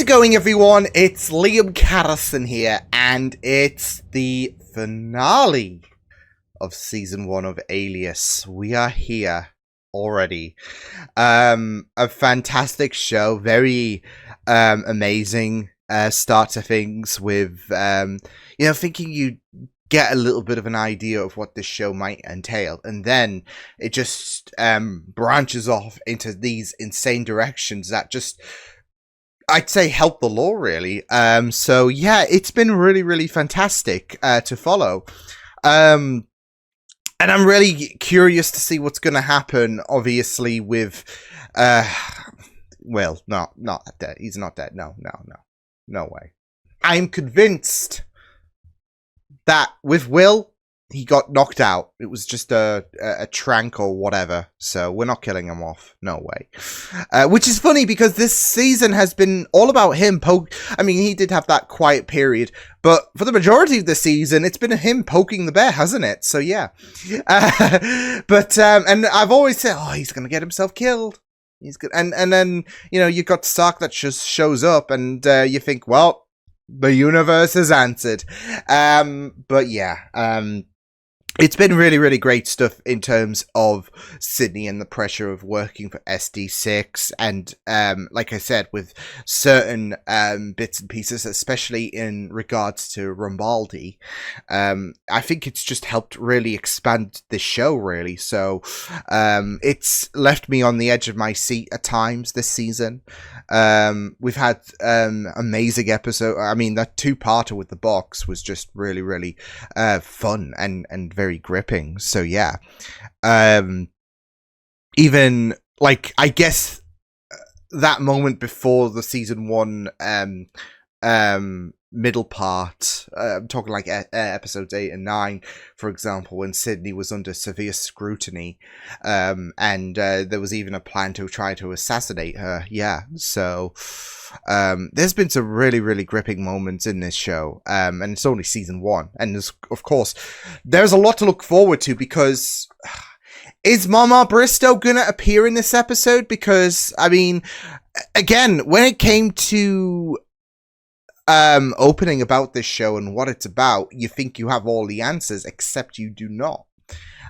How's it going, everyone? It's Liam Carrison here, and it's the finale of Season 1 of Alias. We are here already. A fantastic show, very amazing start to things with, thinking you get a little bit of an idea of what this show might entail, and then it just branches off into these insane directions that just, I'd say, help the lore, really. So yeah, it's been really, really fantastic to follow. And I'm really curious to see what's going to happen, obviously, with, well, not dead. He's not dead. No way. I'm convinced that with Will, he got knocked out. It was just a trank or whatever. So we're not killing him off. No way. Which is funny because this season has been all about him I mean, he did have that quiet period, but for the majority of the season, it's been him poking the bear, hasn't it? So yeah. And I've always said, oh, he's going to get himself killed. He's good. And then, you got Stark that just shows up and you think, well, the universe has answered. But yeah, it's been really, really great stuff in terms of Sydney and the pressure of working for SD6. And like I said, with certain bits and pieces, especially in regards to Rambaldi, I think it's just helped really expand the show, really. So it's left me on the edge of my seat at times this season. We've had amazing episode. I mean, that two-parter with the box was just really, really fun and very gripping. So yeah, even like, I guess that moment before the season 1 middle part, I'm talking like episodes 8 and 9, for example, when Sydney was under severe scrutiny, and there was even a plan to try to assassinate her. Yeah, so there's been some really, really gripping moments in this show, and it's only season 1, and of course there's a lot to look forward to, because is Mama Bristow gonna appear in this episode? Because, I mean, again, when it came to opening about this show and what it's about, you think you have all the answers, except you do not.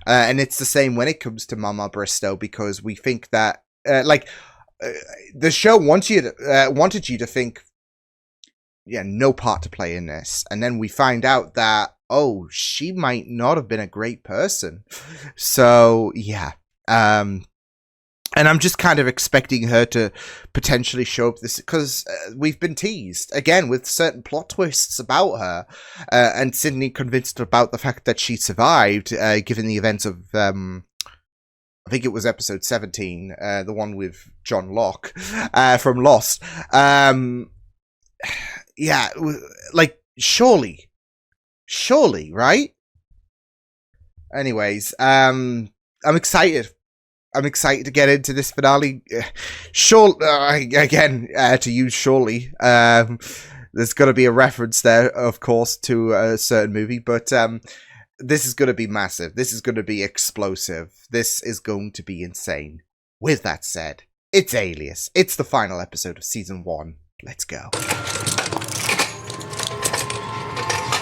And it's the same when it comes to Mama Bristow, because we think that the show wanted you to think, yeah, no part to play in this, and then we find out that, oh, she might not have been a great person. So yeah, and I'm just kind of expecting her to potentially show up this, because we've been teased again with certain plot twists about her, and Sydney convinced about the fact that she survived, given the events of, I think it was episode 17, the one with John Locke, from Lost. Yeah, like, surely, right? Anyways, I'm excited. I'm excited to get into this finale. Again, to use surely, there's going to be a reference there, of course, to a certain movie, but this is going to be massive. This is going to be explosive. This is going to be insane. With that said, it's Alias. It's the final episode of season 1. Let's go.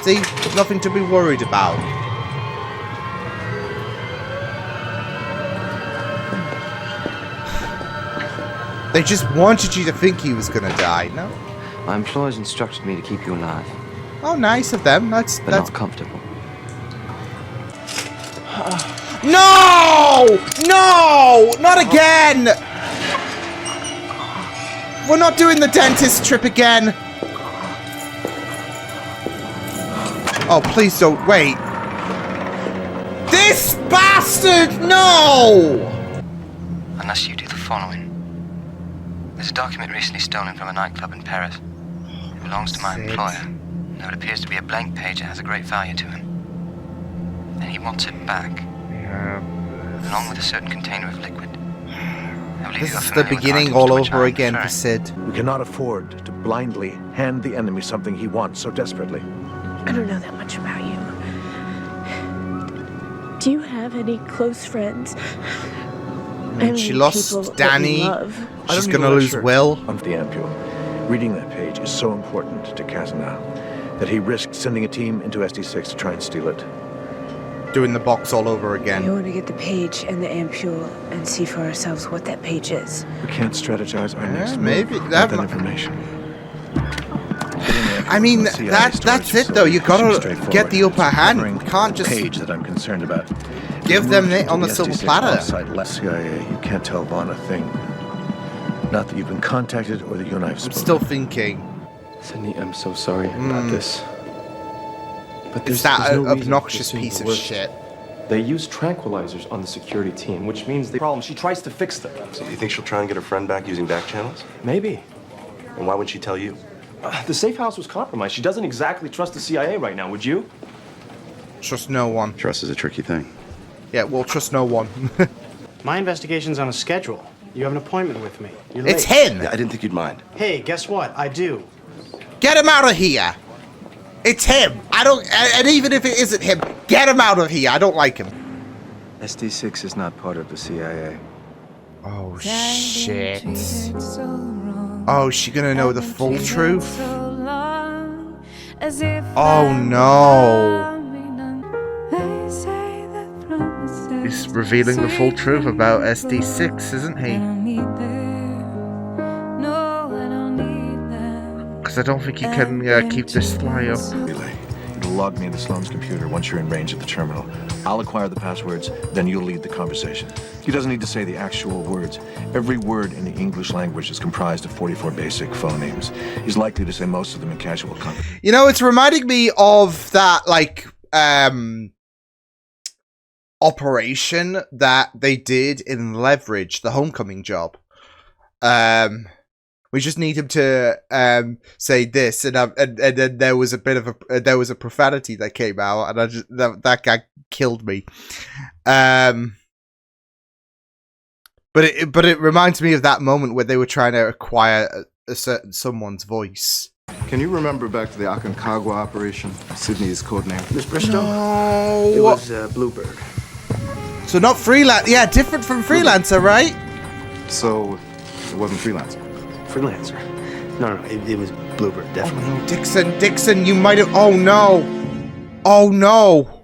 See, nothing to be worried about. They just wanted you to think he was gonna die, no? My employers instructed me to keep you alive. Oh, nice of them. That's not comfortable. No! No! Not again! We're not doing the dentist trip again. Oh, please don't. Wait. This bastard! No! Unless you do the following. There's a document recently stolen from a nightclub in Paris. It belongs to my employer. Though it appears to be a blank page, it has a great value to him. And he wants it back. Along with a certain container of liquid. This is the beginning all over again for Sid. We cannot afford to blindly hand the enemy something he wants so desperately. I don't know that much about you. Do you have any close friends? She lost Danny. She's gonna lose Will. Of the ampule. Reading that page is so important to Kazana that he risked sending a team into SD6 to try and steal it. Doing the box all over We again. want to get the page and the ampule and see for ourselves what that page is. We can't strategize our next move maybe without that that information. I mean, that's it though. You gotta get the upper hand. You can't just page that I'm concerned about. give them it on the silver platter. CIA, you can't tell Vaughn a thing. Not that you've been contacted or that you and I have I'm spoken. still thinking. Sydney, I'm so sorry about this. But It's there's that no reason obnoxious to assume piece the of worst. shit. They use tranquilizers on the security team, which means the problem. She tries to fix them. So do you think she'll try and get her friend back using back channels? Maybe. And why would she tell you? The safe house was compromised. She doesn't exactly trust the CIA right now, would you? Trust no one. Trust is a tricky thing. Yeah, well, trust no one. My investigation's on a schedule. You have an appointment with me. You're late. It's him. Yeah, I didn't think you'd mind. Hey, guess what? I do. Get him out of here. It's him. I don't. And even if it isn't him, get him out of here. I don't like him. SD6 is not part of the CIA. Oh shit. Oh, is she gonna know the full truth? Oh no. He's revealing the full truth about SD6, isn't he? Because I don't think he can keep this fly up. Relay. It'll log me into Sloane's computer once you're in range of the terminal. I'll acquire the passwords, then you'll lead the conversation. He doesn't need to say the actual words. Every word in the English language is comprised of 44 basic phonemes. He's likely to say most of them in casual conversation. You know, it's reminding me of that, like, operation that they did in Leverage, the homecoming job. We just need him to say this, and then there was a bit of a profanity that came out, and I just that guy killed me. But it reminds me of that moment where they were trying to acquire a certain someone's voice. Can you remember back to the Aconcagua operation? Sydney's codename. Miss Bristow? No. It was Bluebird. So not freelance. Yeah, different from freelancer, right? So it wasn't freelance. Freelancer. No, it was Bluebird, definitely. Oh no, Dixon, you might have. Oh no. Oh no.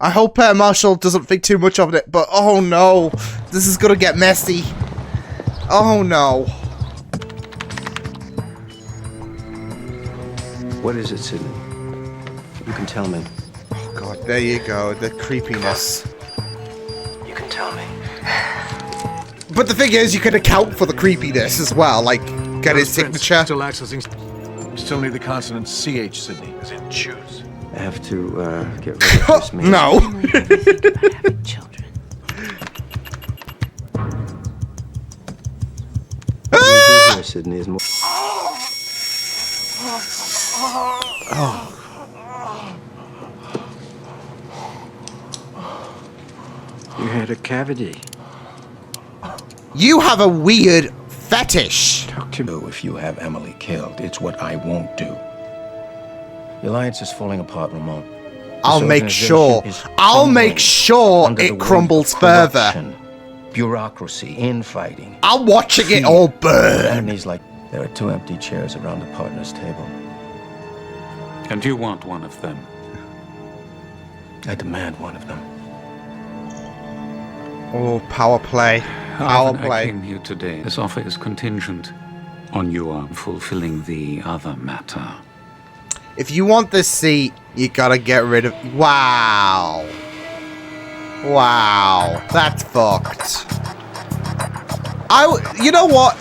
I hope Marshall doesn't think too much of it, but oh no. This is gonna get messy. Oh no. What is it, Sydney? You can tell me. Oh god, there you go. The creepiness. You can tell me. But the thing is, you can account for the creepiness as well. Like, get his signature. Still accessing. Still need the consonant CH, Sydney, as in choose. I have to get rid of this man. No. Having children. What you do here, Sydney, is more. You had a cavity. You have a weird fetish. Talk to me if you have Emily killed. It's what I won't do. The alliance is falling apart, Ramon. I'll This make sure. organization is I'll make crumbling sure under the it weight crumbles of further. corruption, bureaucracy, infighting. I'm watching it all burn. Enemies like there are 2 empty chairs around the partners' table. And you want one of them? I demand one of them. Oh, power play. Power Often I play. came here today. This offer is contingent on your fulfilling the other matter. If you want this seat, you gotta get rid of. Wow. Wow. That's fucked. You know what?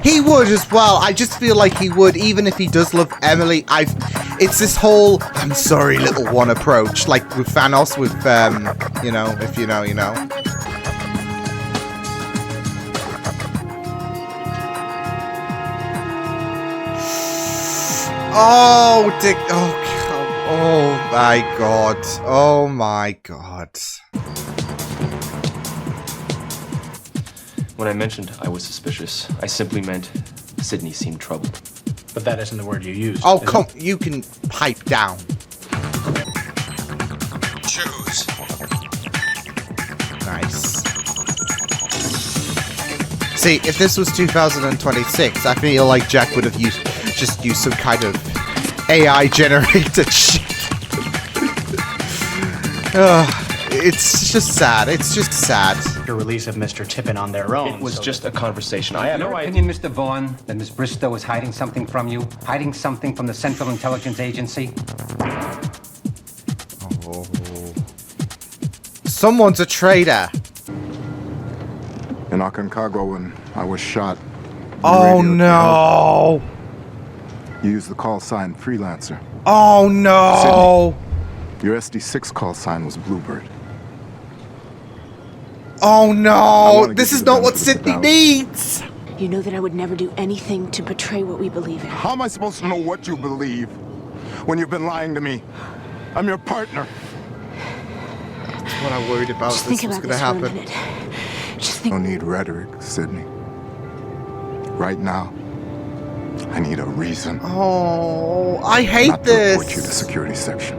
He would as well. I just feel like he would, even if he does love Emily. It's this whole "I'm sorry, little one" approach, like with Thanos, with you know, if you know, you know. Oh, Dick. Oh, come. Oh my God. Oh my God. When I mentioned I was suspicious, I simply meant Sydney seemed troubled. But that isn't the word you used. Oh, is it? come. You can pipe down. Choose. Nice. See, if this was 2026, I feel like Jack would have just used some kind of AI generated shit. It's just sad. It's just sad. The release of Mr. Tippin on their own. It was so just a conversation. I have no idea. Opinion, Mr. Vaughn, that Miss Bristow is hiding something from you? Hiding something from the Central Intelligence Agency? Oh. Someone's a traitor. In Aconcagua, when I was shot. Oh no! You used the call sign Freelancer. Oh no! Sydney, your SD6 call sign was Bluebird. Oh no! This is not what Sydney needs! You know that I would never do anything to betray what we believe in. How am I supposed to know what you believe when you've been lying to me? I'm your partner. That's what I worried about. Just this think was about gonna this happen. for a minute. Just think. I don't need rhetoric, Sydney. Right now, I need a reason. Oh, I hate not to report you to this. security section.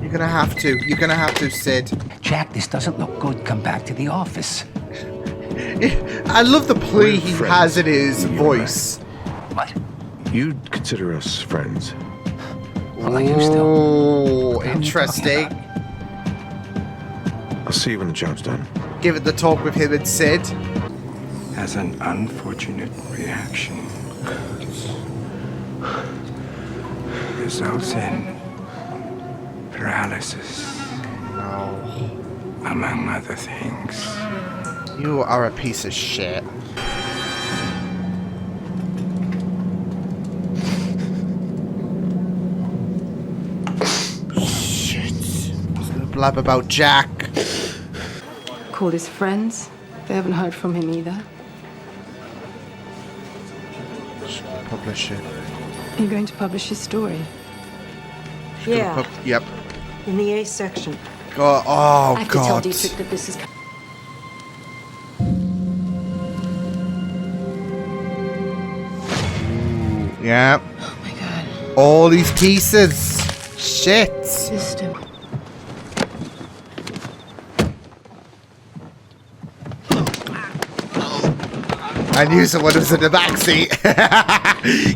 You're gonna have to. You're gonna have to, Sid. Jack, this doesn't look good. Come back to the office. I love the plea We're he friends, has in his you and I. voice. What? You'd consider us friends. Well, are you still? Oh, What are you interesting. talking I'll see you when the job's done. Give it the talk with him and Sid. As an unfortunate reaction, results in paralysis, No. among other things. You are a piece of shit. Shit. I was gonna blab about Jack. Called his friends. They haven't heard from him either. Publish it. You're going to publish his story? Yeah. Yep. In the A section. Oh, I have to tell God. Dietrich that this is... Yeah. Oh my God. All these pieces. Shit. System. I knew someone was in the backseat.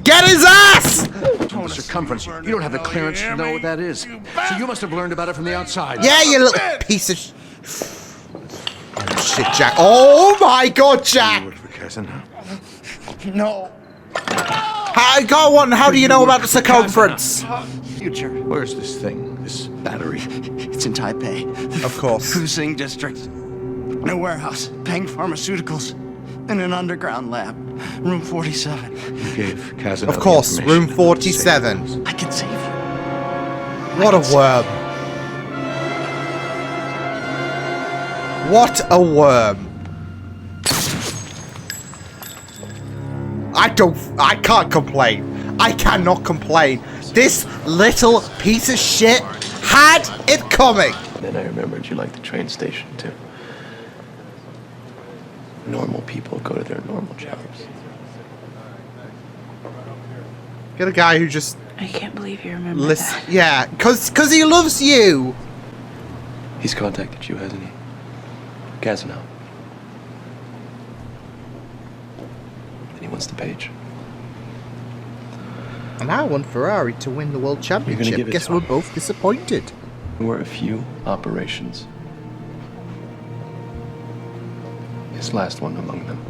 Get his ass! Total circumference. You don't have the clearance to know what that is. So you must have learned about it from the outside. Yeah, you little piece of Oh, shit, Jack. Oh, my God, Jack. You work for Kazan? No. Go on. How do you know about the circumference? Future. Where's this thing? This battery? It's in Taipei. Of course. Fusing district. In a warehouse. Peng Pharmaceuticals. In an underground lab. Room 47. You gave Kazan. Of course, room 47. I can save you. What a worm. What a worm. I can't complain. I cannot complain. This little piece of shit had it coming. Then I remembered you liked the train station, too. Normal people go to their normal jobs. Get a guy who just I can't believe you remember listen. that. Yeah, cause he loves you. He's contacted you, hasn't he? Kazan. And he wants the page. And I want Ferrari to win the world championship. give it Guess to we're him. both disappointed. There were a few operations. His last one among them.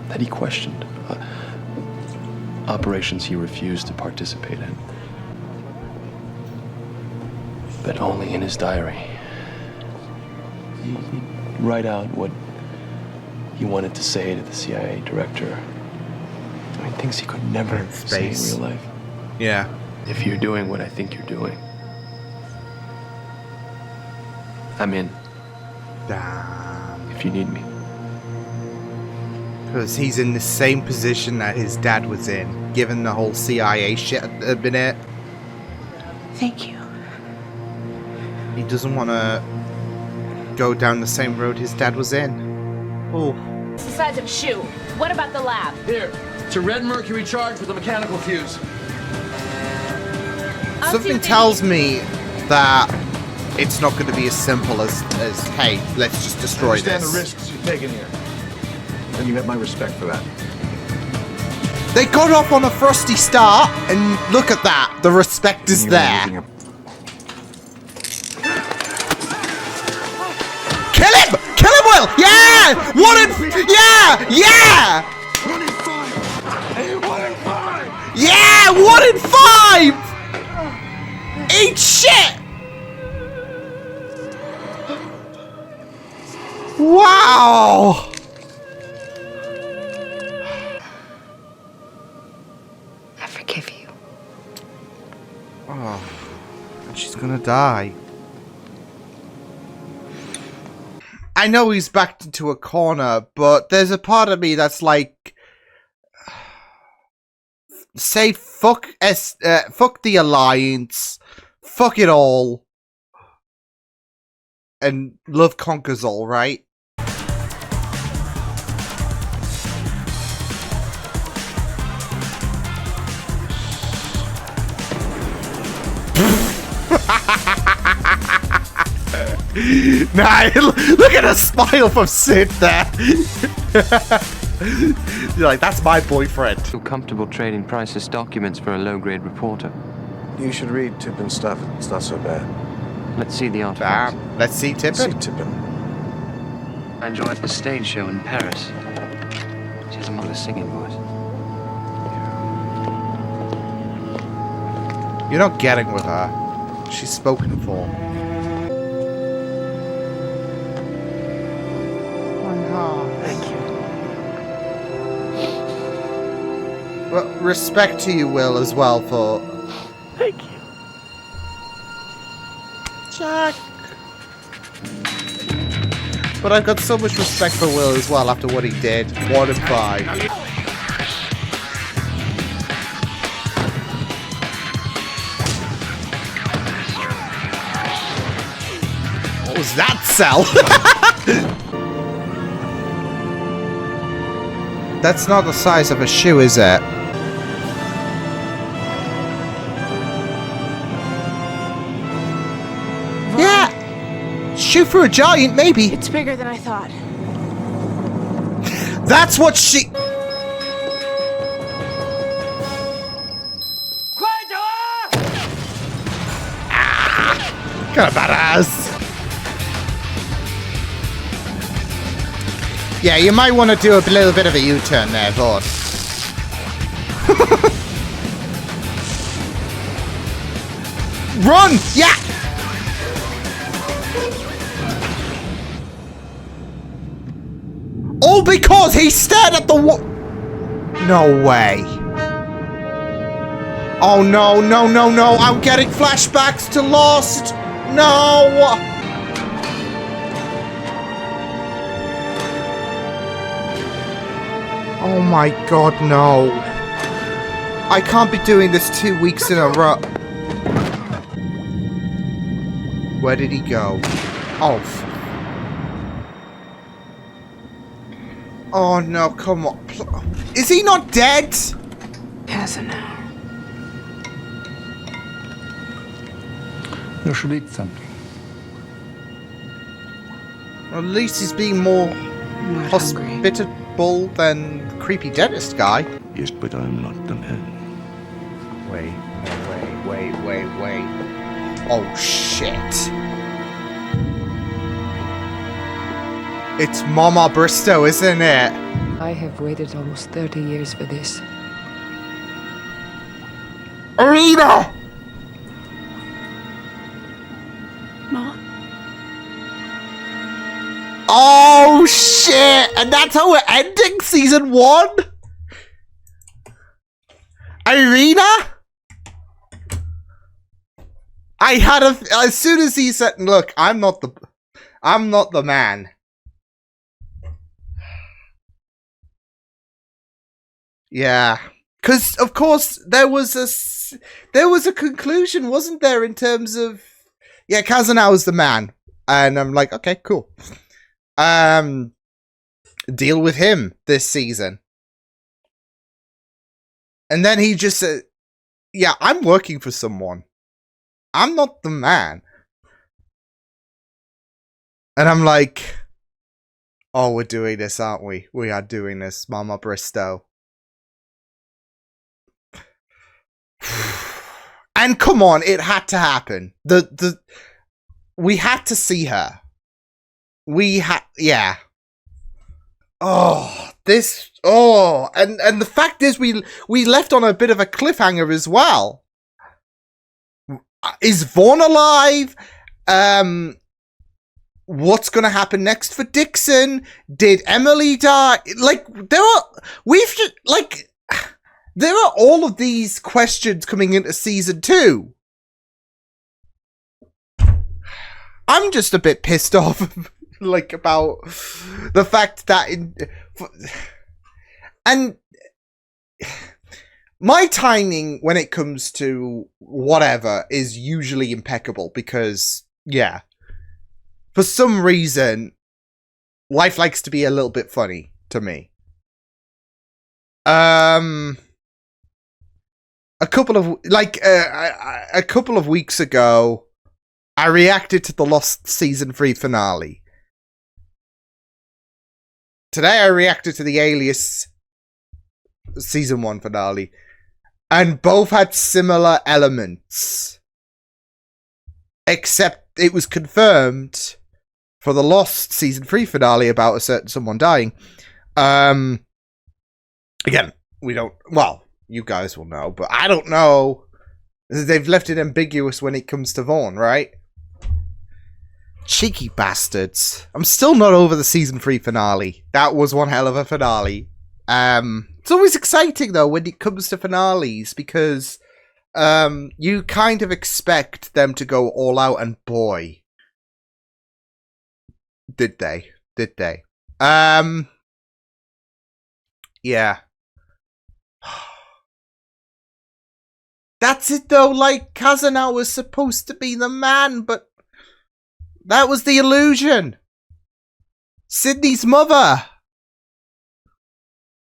That he questioned. Operations he refused to participate in. But only in his diary. He'd write out what he wanted to say to the CIA director. I mean, things he could never say in Space. real life. Yeah. If you're doing what I think you're doing, I'm in. Damn. If you need me. Because he's in the same position that his dad was in, given the whole CIA shit had been it. Thank you. He doesn't want to go down the same road his dad was in. Oh. It's the size of a shoe. What about the lab? Here, it's a red mercury charge with a mechanical fuse. Something tells me that it's not going to be as simple as hey, let's just destroy Understand this. the risks you're taking here. And you have my respect for that. They got off on a frosty start, and look at that. The respect is there. Kill him! Kill him, Will! Yeah! Yeah! 1 in 5! 1 in 5! Yeah! 1 in 5! Eat shit! Wow! I forgive you. Oh, and she's gonna die. I know he's backed into a corner, but there's a part of me that's like, say fuck the Alliance, fuck it all, and love conquers all, right? Nah, look at a smile from Sid there. You're like, that's my boyfriend. Feel comfortable trading priceless documents for a low-grade reporter. You should read Tippin's stuff. It's not so bad. Let's see the artifacts. Let's see Tippin. I enjoyed the stage show in Paris. She has a mother's singing voice. You're not getting with her. She's spoken for. Thank you. Well, respect to you, Will, as well, for... Thank you. Jack. But I've got so much respect for Will as well after what he did. 1 in 5. What was that cell? That's not the size of a shoe, is it? Yeah! Shoe for a giant, maybe. It's bigger than I thought. That's what she... Kind of badass. Yeah, you might want to do a little bit of a U-turn there, but... Run! Yeah! All because he stared at the wall. No way. Oh no, no, no, no. I'm getting flashbacks to Lost. No! Oh my god, no. I can't be doing this 2 weeks in a row. Where did he go? Oh. Oh no, come on. Is he not dead? Yes, now. You should eat something. At least he's being more hospitable than creepy dentist guy. Yes, but I'm not the man. Wait. Oh shit. It's Mama Bristow, isn't it? I have waited almost 30 years for this. Arena! Mom? Oh shit! And that's how we're ending season 1? Irina? I had a... As soon as he said, look, I'm not the man. Yeah. Because, of course, there was a conclusion, wasn't there, in terms of... Yeah, Kazanow's the man. And I'm like, okay, cool. Deal with him this season. And then he just said, yeah, I'm working for someone. I'm not the man. And I'm like, oh, we're doing this, aren't we? We are doing this, Mama Bristow. And come on, it had to happen. We had to see her. Yeah. Oh, this. Oh, and the fact is, we left on a bit of a cliffhanger as well. Is Vaughn alive? What's gonna happen next for Dixon? Did Emily die? Like, there are all of these questions coming into season 2. I'm just a bit pissed off, like, about the fact that and my timing when it comes to whatever is usually impeccable because, yeah, for some reason, life likes to be a little bit funny to me. A couple of weeks ago, I reacted to the Lost Season 3 finale. Today I reacted to the Alias Season 1 finale. And both had similar elements. Except it was confirmed for the Lost Season 3 finale about a certain someone dying. Again, we don't... Well, you guys will know, but I don't know. They've left it ambiguous when it comes to Vaughn, right? Cheeky bastards. I'm still not over the Season 3 finale. That was one hell of a finale. It's always exciting, though, when it comes to finales, because you kind of expect them to go all out, and boy, did they. Did they. Yeah. That's it, though. Like, Kazana was supposed to be the man, but that was the illusion. Sydney's mother.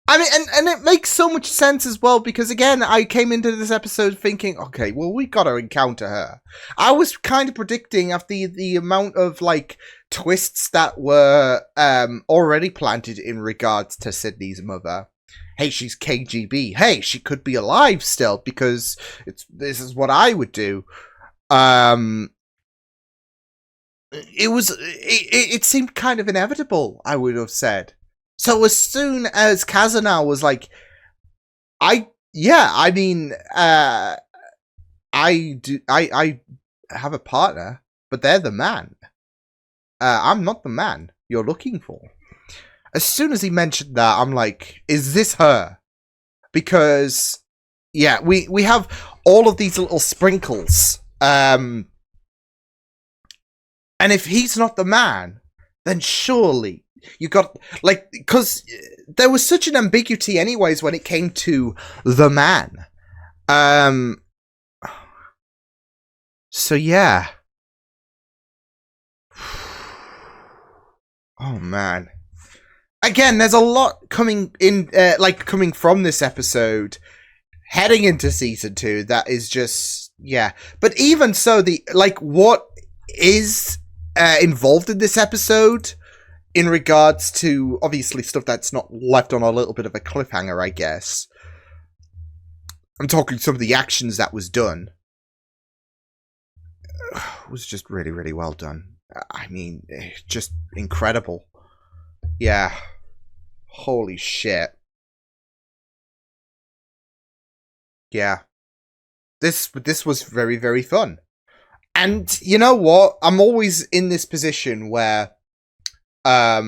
I mean, and it makes so much sense as well, because, again, I came into this episode thinking, okay, well, we got to encounter her. I was kind of predicting, after the amount of, like, twists that were already planted in regards to Sydney's mother. Hey, she's KGB. Hey, she could be alive still, because this is what I would do. It seemed kind of inevitable, I would have said. So as soon as Kazana was like, I have a partner, but they're the man. I'm not the man you're looking for. As soon as he mentioned that, I'm like, is this her? Because, yeah, we have all of these little sprinkles. And if he's not the man, then surely you got, like, because there was such an ambiguity anyways when it came to the man. So, yeah. Oh, man. Again, there's a lot coming in, coming from this episode, heading into season 2. That is just, yeah. But even so, what is involved in this episode, in regards to obviously stuff that's not left on a little bit of a cliffhanger, I guess. I'm talking some of the actions that was done. Was just really, really well done. I mean, just incredible. Yeah. Holy shit. Yeah. This was very, very fun. And you know what? I'm always in this position where a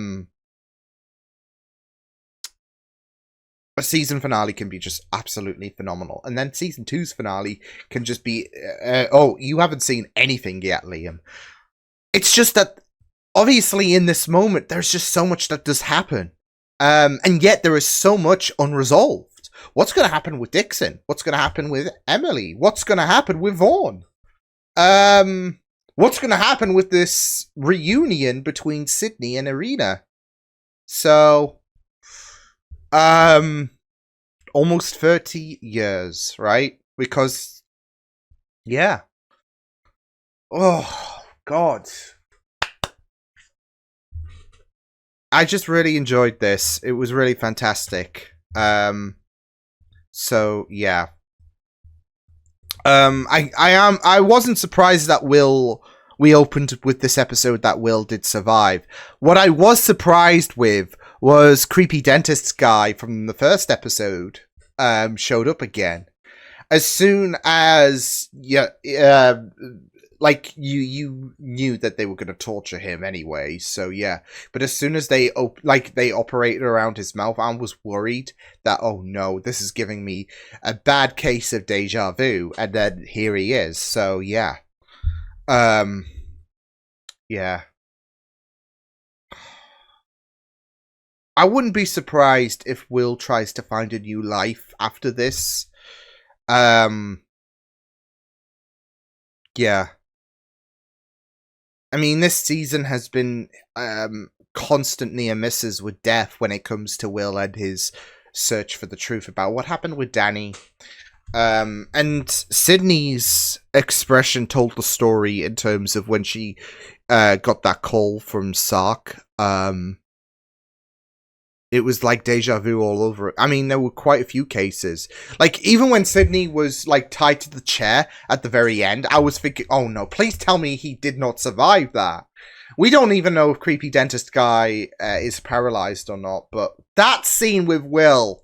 season finale can be just absolutely phenomenal. And then season 2's finale can just be, oh, you haven't seen anything yet, Liam. It's just that, obviously, in this moment, there's just so much that does happen. And yet there is so much unresolved. What's going to happen with Dixon? What's going to happen with Emily? What's going to happen with Vaughn? What's going to happen with this reunion between Sydney and Irina? So, almost 30 years, right? Because, yeah. Oh, God. I just really enjoyed this. It was really fantastic. So yeah. I wasn't surprised that we opened with this episode that Will did survive. What I was surprised with was creepy dentist guy from the first episode showed up again. As soon as like you knew that they were going to torture him anyway, so yeah. But as soon as they operated around his mouth, I was worried that, oh no, this is giving me a bad case of deja vu, and then here he is. So yeah, yeah. I wouldn't be surprised if Will tries to find a new life after this. Yeah. I mean, this season has been constant near misses with death when it comes to Will and his search for the truth about what happened with Danny. And Sydney's expression told the story in terms of when she got that call from Sark. It was like deja vu all over it. I mean, there were quite a few cases. Like, even when Sydney was, like, tied to the chair at the very end, I was thinking, oh no, please tell me he did not survive that. We don't even know if creepy dentist guy is paralyzed or not, but that scene with Will,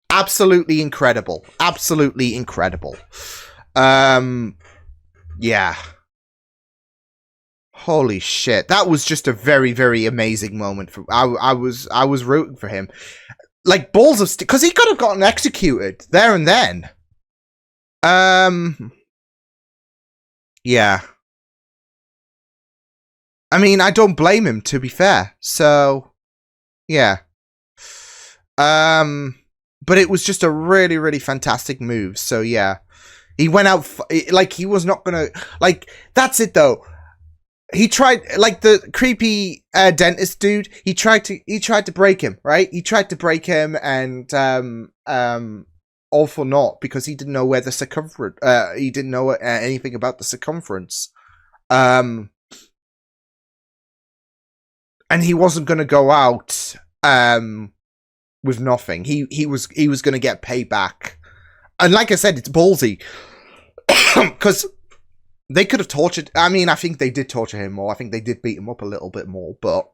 absolutely incredible. Absolutely incredible. Yeah. Holy shit. That was just a very, very amazing moment. I was rooting for him. Like, balls of steel. Because he could have gotten executed there and then. Yeah. I mean, I don't blame him, to be fair. So, yeah. But it was just a really, really fantastic move. So, yeah. He went out, like, he was not gonna, like, that's it, though. He tried, like, the creepy dentist dude, he tried to break him, right? He tried to break him, and all for naught, because he didn't know where the circumference, he didn't know anything about the circumference. And he wasn't going to go out with nothing. He was going to get payback. And like I said, it's ballsy. Because they could have tortured... I mean, I think they did torture him more. I think they did beat him up a little bit more. But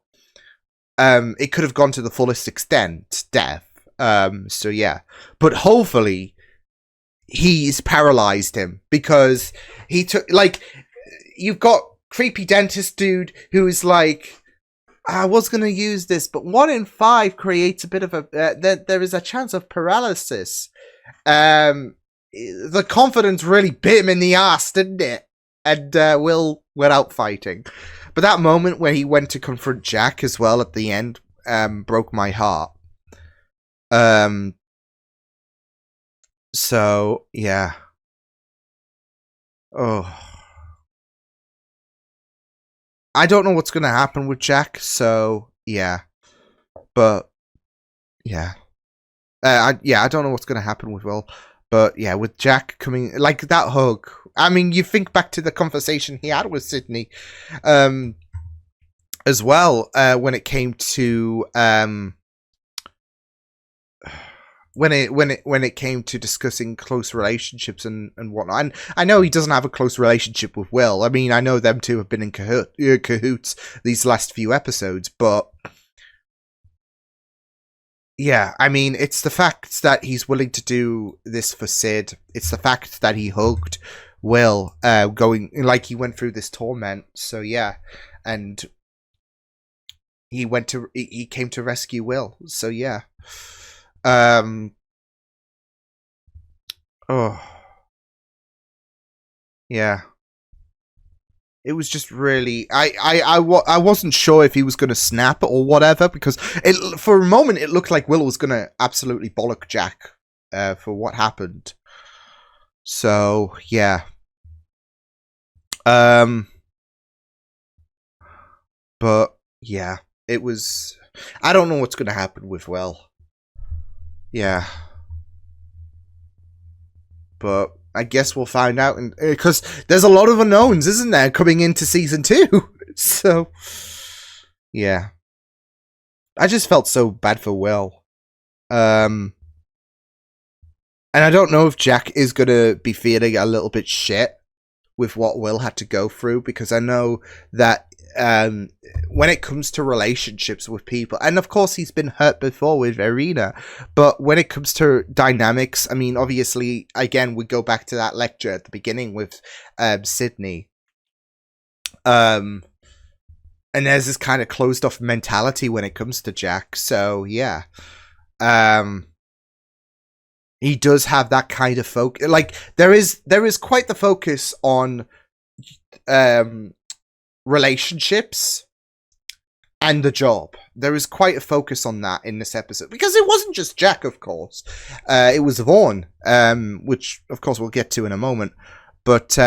it could have gone to the fullest extent, death. So, yeah. But hopefully, he's paralyzed him. Because he took... Like, you've got creepy dentist dude who is like... I was going to use this, but 1 in 5 creates a bit of a... there is a chance of paralysis. The confidence really bit him in the ass, didn't it? And Will went out fighting. But that moment where he went to confront Jack as well at the end broke my heart. So, yeah. Oh. I don't know what's going to happen with Jack, so, yeah. But, yeah. I don't know what's going to happen with Will. But, yeah, with Jack coming... Like, that hug... I mean, you think back to the conversation he had with Sydney, as well, when it came to when it came to discussing close relationships and whatnot. And I know he doesn't have a close relationship with Will. I mean, I know them two have been in cahoots these last few episodes, but yeah, I mean, it's the fact that he's willing to do this for Sid. It's the fact that he hugged Will, going like he went through this torment. So yeah, and he came to rescue Will. So yeah, oh yeah, it was just really I wasn't sure if he was going to snap or whatever, because for a moment it looked like Will was going to absolutely bollock Jack for what happened. So, yeah. But, yeah. It was... I don't know what's going to happen with Will. Yeah. But I guess we'll find out. Because there's a lot of unknowns, isn't there, coming into Season 2? So, yeah. I just felt so bad for Will. And I don't know if Jack is going to be feeling a little bit shit with what Will had to go through, because I know that when it comes to relationships with people, and of course he's been hurt before with Irina, but when it comes to dynamics, I mean, obviously, again, we go back to that lecture at the beginning with Sydney. And there's this kind of closed off mentality when it comes to Jack. So yeah, he does have that kind of focus. Like there is quite the focus on relationships and the job. There is quite a focus on that in this episode, because it wasn't just Jack, of course. It was Vaughn, which of course we'll get to in a moment. But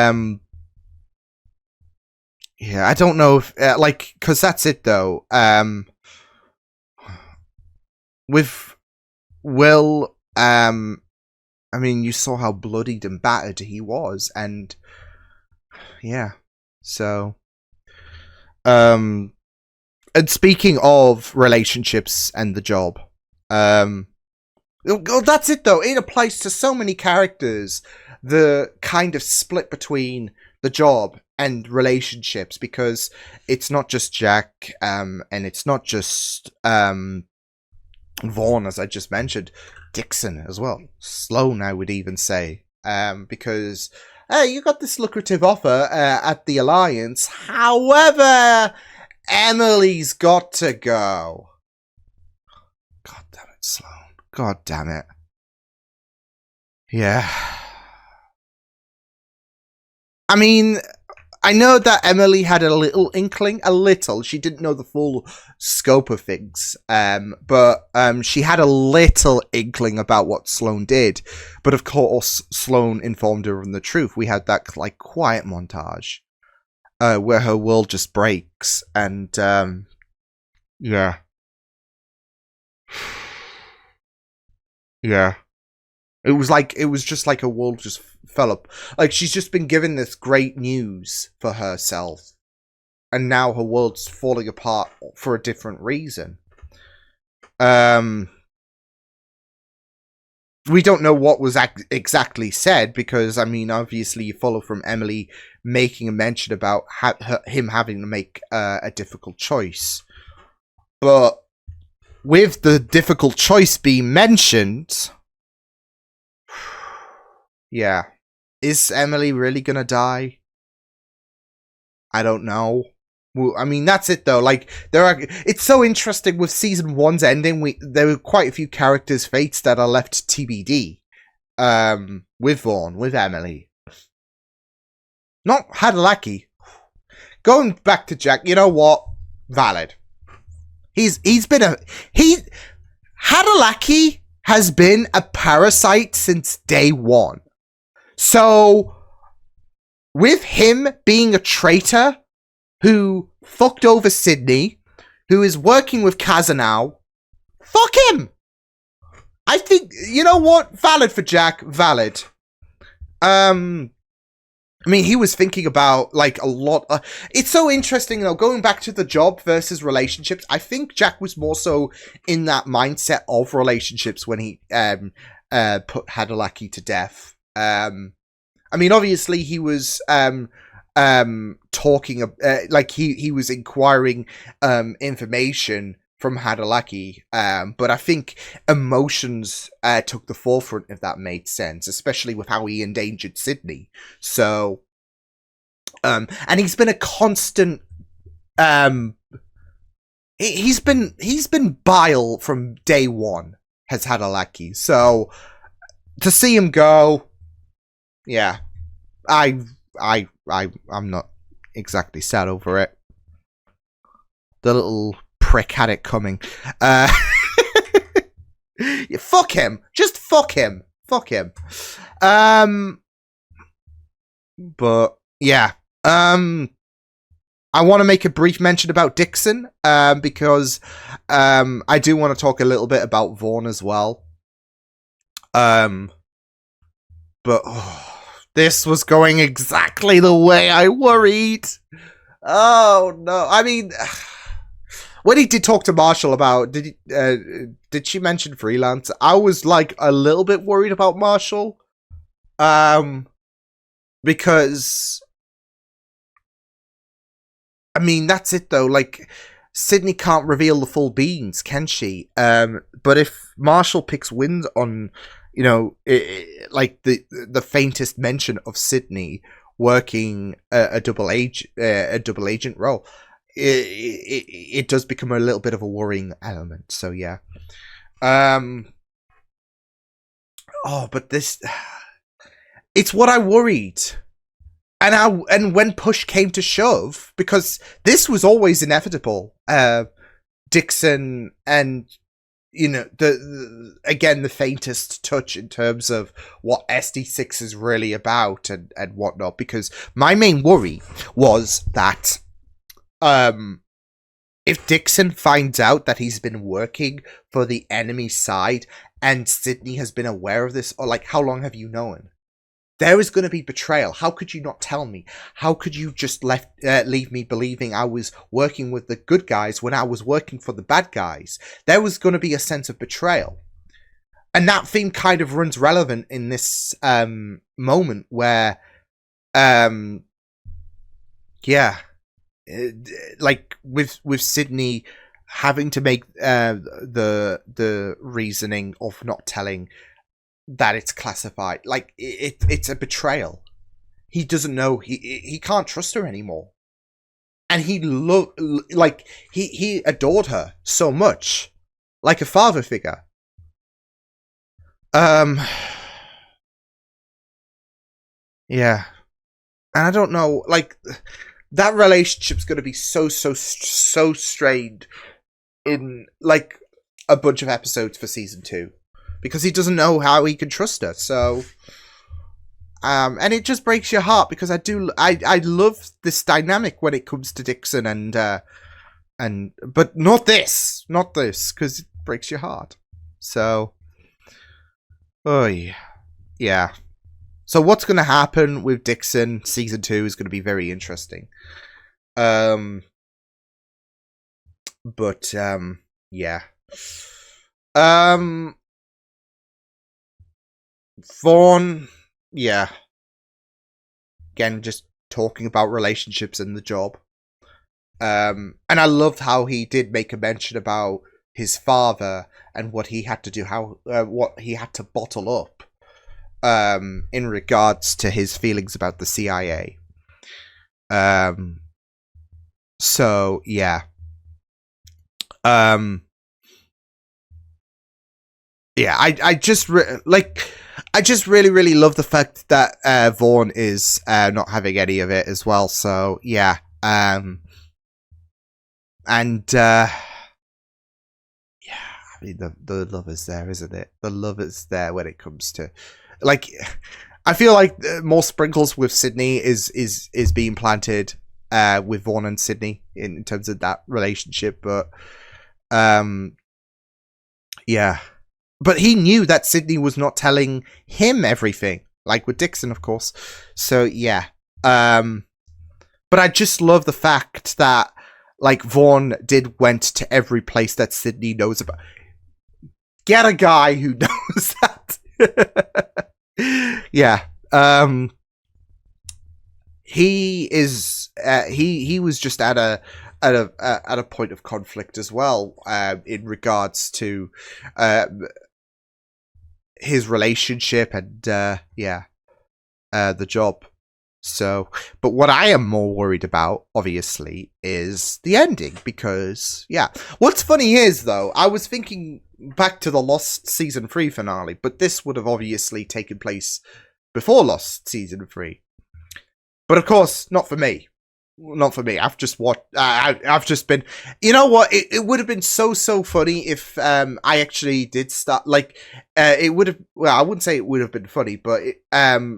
yeah, I don't know if like, because that's it though. With Will, I mean, you saw how bloodied and battered he was, and yeah, so and speaking of relationships and the job, that's it though. It applies to so many characters, the kind of split between the job and relationships, because it's not just Jack, and it's not just Vaughn, as I just mentioned, Dixon as well. Sloane, I would even say, because you got this lucrative offer at the Alliance. However, Emily's got to go. God damn it, Sloane. God damn it. Yeah. I mean, I know that Emily had a little inkling, she didn't know the full scope of things, but she had a little inkling about what Sloane did. But of course, Sloane informed her of the truth. We had that like quiet montage where her world just breaks, and yeah, yeah. It was just like her world just fell up. Like, she's just been given this great news for herself, and now her world's falling apart for a different reason. We don't know what was exactly said, because, I mean, obviously you follow from Emily making a mention about him having to make a difficult choice. But with the difficult choice being mentioned, yeah, is Emily really gonna die? I don't know. Well, I mean, that's it though. Like, it's so interesting with season 1's ending. There were quite a few characters' fates that are left TBD. With Vaughn, with Emily, not Hadalaki. Going back to Jack, you know what? Valid. Hadalaki has been a parasite since day one. So, with him being a traitor who fucked over Sydney, who is working with Kazanau, fuck him! I think, you know what? Valid for Jack. Valid. I mean, he was thinking about, like, a lot. It's so interesting, though, going back to the job versus relationships. I think Jack was more so in that mindset of relationships when he put Hadalaki to death. I mean, obviously, he was talking, like, he was inquiring information from Hadalaki, but I think emotions took the forefront, if that made sense, especially with how he endangered Sydney. So, and he's been a constant, he's been bile from day one, has Hadalaki. So, to see him go, yeah, I'm not exactly sad over it. The little prick had it coming. Yeah, fuck him. Just fuck him. Fuck him. But yeah. I want to make a brief mention about Dixon, because I do want to talk a little bit about Vaughn as well. But this was going exactly the way I worried. Oh no! I mean, when he did talk to Marshall about did she mention freelance? I was like a little bit worried about Marshall, because I mean that's it though. Like Sydney can't reveal the full beans, can she? But if Marshall picks wind on, you know, like the faintest mention of Sydney working a double agent role, it does become a little bit of a worrying element. So yeah. Oh, but this, it's what I worried. And when push came to shove, because this was always inevitable, Dixon and, you know, the faintest touch in terms of what SD6 is really about and whatnot, because my main worry was that if Dixon finds out that he's been working for the enemy side and Sydney has been aware of this, or like, how long have you known? There is going to be betrayal. How could you not tell me? How could you just leave me believing I was working with the good guys when I was working for the bad guys? There was going to be a sense of betrayal. And that theme kind of runs relevant in this moment where, yeah, like with Sydney having to make the reasoning of not telling that it's classified, like it's a betrayal. He doesn't know, he can't trust her anymore, and he adored her so much, like a father figure. Yeah, and I don't know, like that relationship's going to be so strained in like a bunch of episodes for season 2. Because he doesn't know how he can trust her, so and it just breaks your heart, because I love this dynamic when it comes to Dixon and but not this, because it breaks your heart. So, oh yeah. So what's going to happen with Dixon season 2 is going to be very interesting. But yeah. Vaughn, yeah. Again, just talking about relationships and the job. And I loved how he did make a mention about his father and what he had to do, what he had to bottle up in regards to his feelings about the CIA. So, yeah. Yeah, I just really love the fact that Vaughn is not having any of it as well. So yeah, and yeah, I mean the love is there, isn't it? The love is there when it comes to, like, I feel like more sprinkles with Sydney is being planted with Vaughn and Sydney in terms of that relationship, but yeah. But he knew that Sydney was not telling him everything, like with Dixon, of course. So, yeah. But I just love the fact that, like, Vaughn went to every place that Sydney knows about. Get a guy who knows that. Yeah. He is, he was just at a point of conflict as well, in regards to, his relationship and the job. So, but what I am more worried about, obviously, is the ending, because yeah. What's funny is, though, I was thinking back to the Lost season 3 finale, but this would have obviously taken place before Lost season 3. But of course, not for me. Not for me. I've just watched. I've just been. You know what? It would have been so funny if I actually did start. Like, it would have. Well, I wouldn't say it would have been funny, but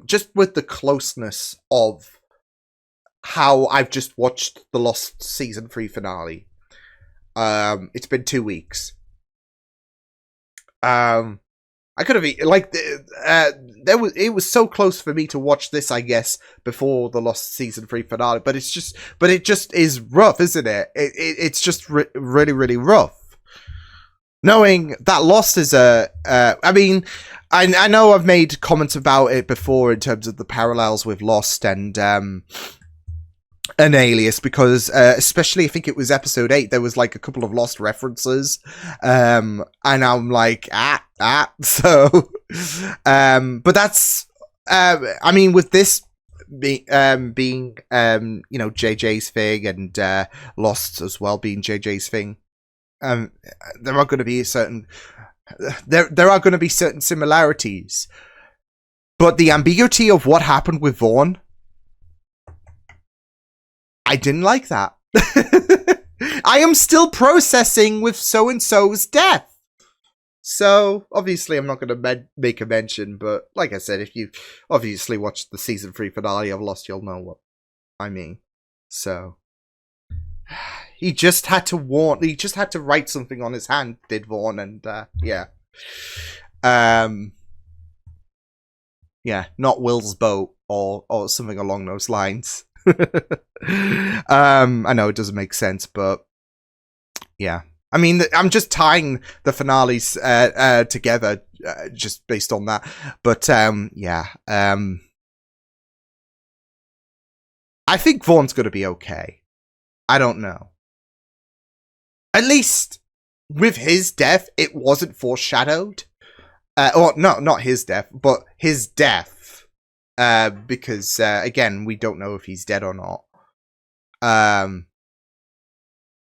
just with the closeness of how I've just watched the Lost season 3 finale. It's been 2 weeks. I could have like it was so close for me to watch this, I guess, before the Lost season 3 finale. But it just is rough, isn't it? It's just really, really rough. Knowing that Lost is I mean, I know I've made comments about it before in terms of the parallels with Lost and Alias, because especially I think it was episode 8, there was like a couple of Lost references, and I'm like so but that's I mean, with this being you know, JJ's thing, and Lost as well being JJ's thing, there are going to be certain similarities, but the ambiguity of what happened with Vaughn, I didn't like that. I am still processing with so-and-so's death. So, obviously, I'm not going to make a mention, but like I said, if you obviously watched the season 3 finale of Lost, you'll know what I mean. So, he just had to write something on his hand, did Vaughn, and yeah. Yeah, not Will's boat or something along those lines. I know it doesn't make sense, but yeah. I mean, I'm just tying the finales together just based on that. But yeah. I think Vaughn's going to be okay. I don't know. At least with his death, it wasn't foreshadowed. Or no, not his death, but his death. Because again, we don't know if he's dead or not.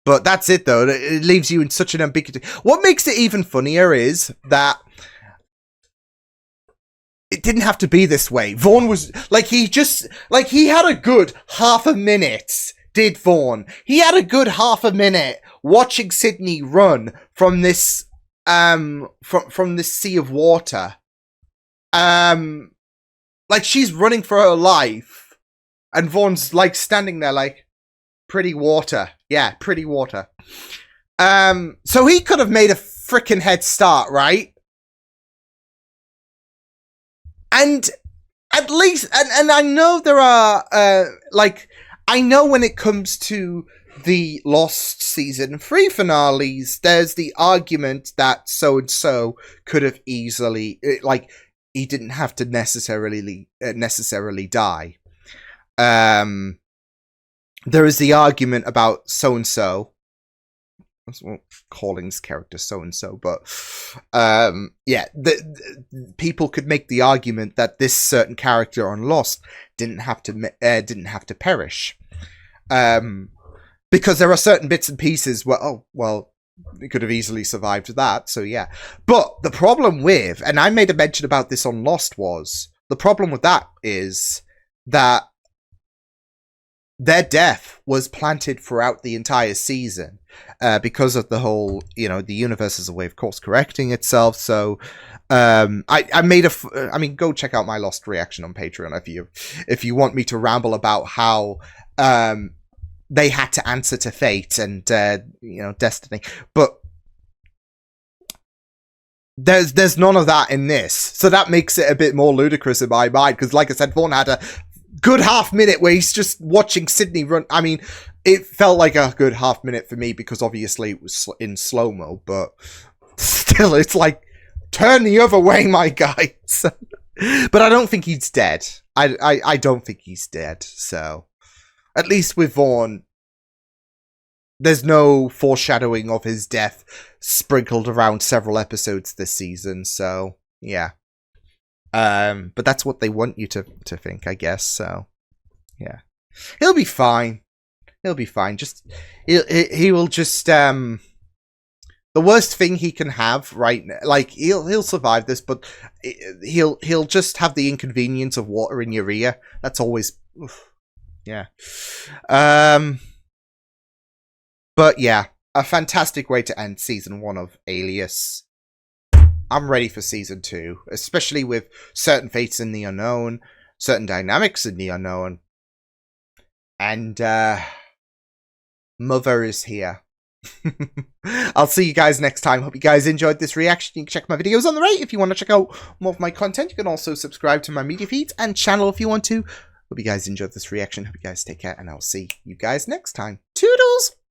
But that's it, though. It leaves you in such an ambiguity. What makes it even funnier is that it didn't have to be this way. Vaughn was like, he had a good half a minute. Did Vaughn? He had a good half a minute watching Sydney run from this from this sea of water. Like, she's running for her life, and Vaughn's like standing there like, pretty water. Yeah, pretty water. So he could have made a freaking head start, right? And at least, and I know there are, like, I know when it comes to the Lost season 3 finales, there's the argument that so-and-so could have easily, like, he didn't have to necessarily die. There is the argument about so-and-so. I'm calling this character so-and-so, but yeah, people could make the argument that this certain character on Lost didn't have to perish, because there are certain bits and pieces where, oh well, it could have easily survived that. So yeah, but the problem with, and I made a mention about this on Lost, was the problem with that is that their death was planted throughout the entire season, because of the whole, you know, the universe is a way of course correcting itself. So I mean, go check out my Lost reaction on Patreon if you want me to ramble about how they had to answer to fate and you know, destiny, but there's none of that in this, so that makes it a bit more ludicrous in my mind, because like I said, Vaughn had a good half minute where he's just watching Sydney run. I mean, it felt like a good half minute for me because obviously it was in slow-mo, but still, it's like, turn the other way, my guy. But I don't think he's dead. I don't think he's dead, so at least with Vaughn, there's no foreshadowing of his death sprinkled around several episodes this season, so yeah. But that's what they want you to think, I guess, so yeah. He'll be fine. He'll be fine. Just he will just the worst thing he can have right now, like, he'll survive this, but he'll just have the inconvenience of water in your ear. That's always yeah. But yeah, a fantastic way to end season 1 of Alias. I'm ready for season 2, especially with certain fates in the unknown, certain dynamics in the unknown, and Mother is here. I'll see you guys next time. Hope you guys enjoyed this reaction. You can check my videos on the right if you want to check out more of my content. You can also subscribe to my media feeds and channel if you want to. Hope you guys enjoyed this reaction. Hope you guys take care, and I'll see you guys next time. Toodles!